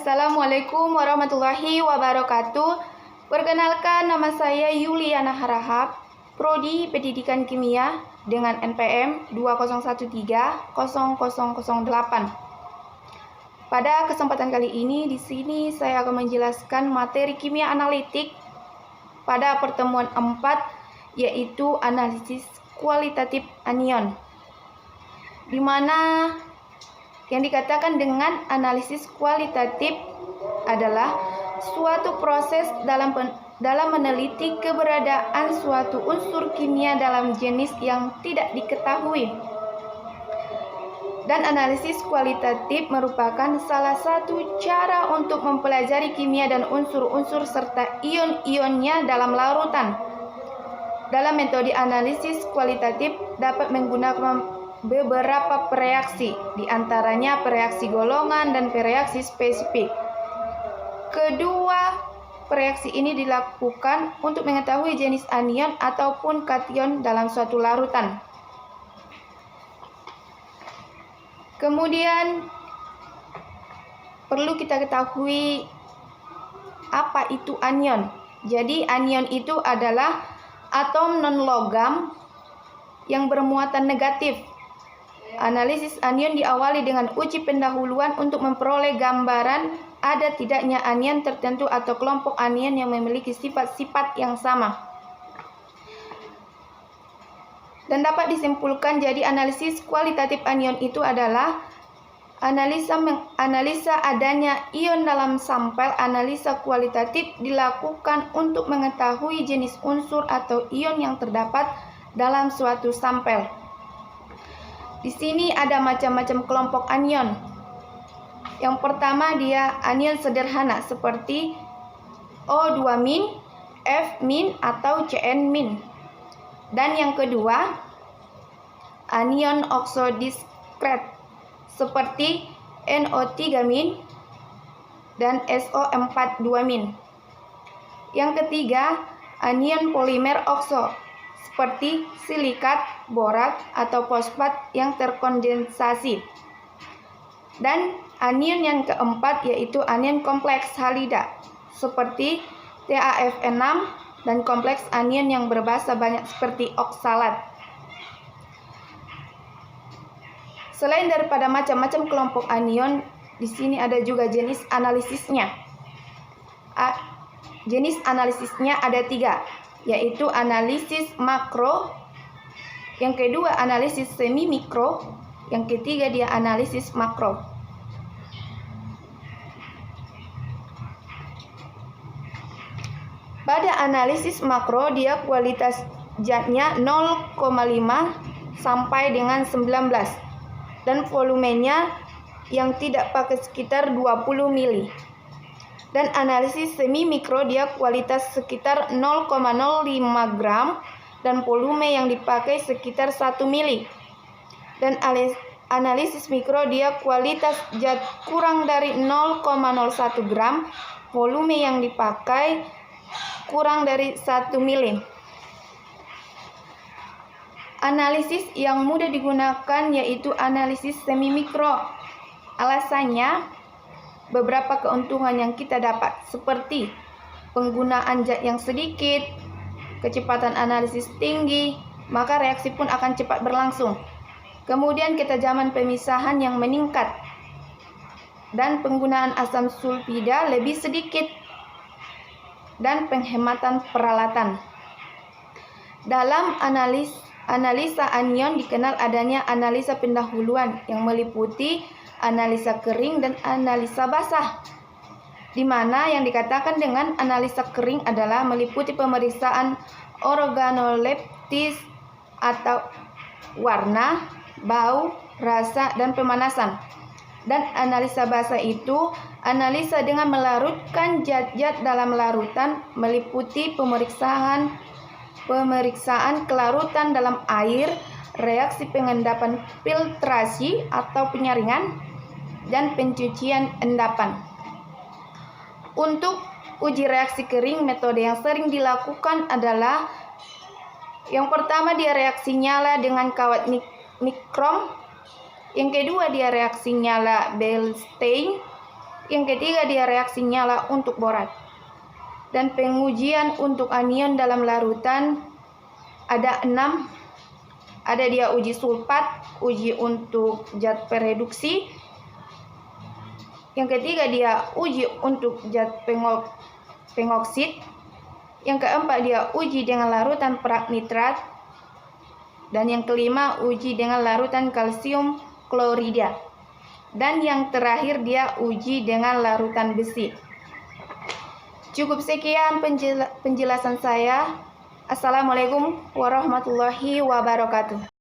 Assalamualaikum warahmatullahi wabarakatuh. Perkenalkan, nama saya Yuliana Harahap, Prodi Pendidikan Kimia dengan NPM 20130008. Pada kesempatan kali ini di sini saya akan menjelaskan materi kimia analitik pada pertemuan 4, yaitu analisis kualitatif anion. Di mana yang dikatakan dengan analisis kualitatif adalah suatu proses dalam meneliti keberadaan suatu unsur kimia dalam jenis yang tidak diketahui. Dan analisis kualitatif merupakan salah satu cara untuk mempelajari kimia dan unsur-unsur serta ion-ionnya dalam larutan. Dalam metode analisis kualitatif dapat menggunakan beberapa reaksi, diantaranya reaksi golongan dan reaksi spesifik. Kedua reaksi ini dilakukan untuk mengetahui jenis anion ataupun kation dalam suatu larutan. Kemudian perlu kita ketahui apa itu anion. Jadi anion itu adalah atom non-logam yang bermuatan negatif. Analisis anion diawali dengan uji pendahuluan untuk memperoleh gambaran ada tidaknya anion tertentu atau kelompok anion yang memiliki sifat-sifat yang sama. Dan dapat disimpulkan, jadi analisis kualitatif anion itu adalah analisa adanya ion dalam sampel. Analisa kualitatif dilakukan untuk mengetahui jenis unsur atau ion yang terdapat dalam suatu sampel. Di sini ada macam-macam kelompok anion. Yang pertama dia anion sederhana seperti O2-, F- atau Cn-. Dan yang kedua, anion oksidiskret seperti NO3- dan SO42-. Yang ketiga, anion polimer okso seperti silikat, borat, atau fosfat yang terkondensasi. Dan anion yang keempat yaitu anion kompleks halida seperti TAF6 dan kompleks anion yang berbasa banyak seperti oksalat. Selain daripada macam-macam kelompok anion, di sini ada juga jenis analisisnya. Jenis analisisnya ada 3, yaitu analisis makro, yang kedua analisis semi mikro, yang ketiga dia analisis makro. Pada analisis makro dia kualitas zatnya 0,5 sampai dengan 19 dan volumenya yang tidak pakai sekitar 20 mili. Dan analisis semi mikro dia kualitas sekitar 0,05 gram dan volume yang dipakai sekitar 1 mili. Dan analisis mikro dia kualitas zat kurang dari 0,01 gram, volume yang dipakai kurang dari 1 mili. Analisis yang mudah digunakan yaitu analisis semi mikro. Alasannya beberapa keuntungan yang kita dapat seperti penggunaan zat yang sedikit, kecepatan analisis tinggi, maka reaksi pun akan cepat berlangsung. Kemudian ketajaman pemisahan yang meningkat dan penggunaan asam sulfida lebih sedikit dan penghematan peralatan. Dalam analisa anion dikenal adanya analisa pendahuluan yang meliputi analisa kering dan analisa basah, di mana yang dikatakan dengan analisa kering adalah meliputi pemeriksaan organoleptis atau warna, bau, rasa, dan pemanasan. Dan analisa basah itu analisa dengan melarutkan zat-zat dalam larutan, meliputi pemeriksaan kelarutan dalam air, reaksi pengendapan filtrasi atau penyaringan, dan pencucian endapan. Untuk uji reaksi kering, metode yang sering dilakukan adalah yang pertama dia reaksi nyala dengan kawat nikrom, yang kedua dia reaksi nyala Beilstein, Yang ketiga dia reaksi nyala untuk borat. Dan pengujian untuk anion dalam larutan ada 6. Ada dia uji sulfat, uji untuk zat pereduksi. Yang ketiga dia uji untuk zat pengoksid. Yang keempat dia uji dengan larutan perak nitrat. Dan yang kelima uji dengan larutan kalsium klorida. Dan yang terakhir dia uji dengan larutan besi. Cukup sekian penjelasan saya. Assalamualaikum warahmatullahi wabarakatuh.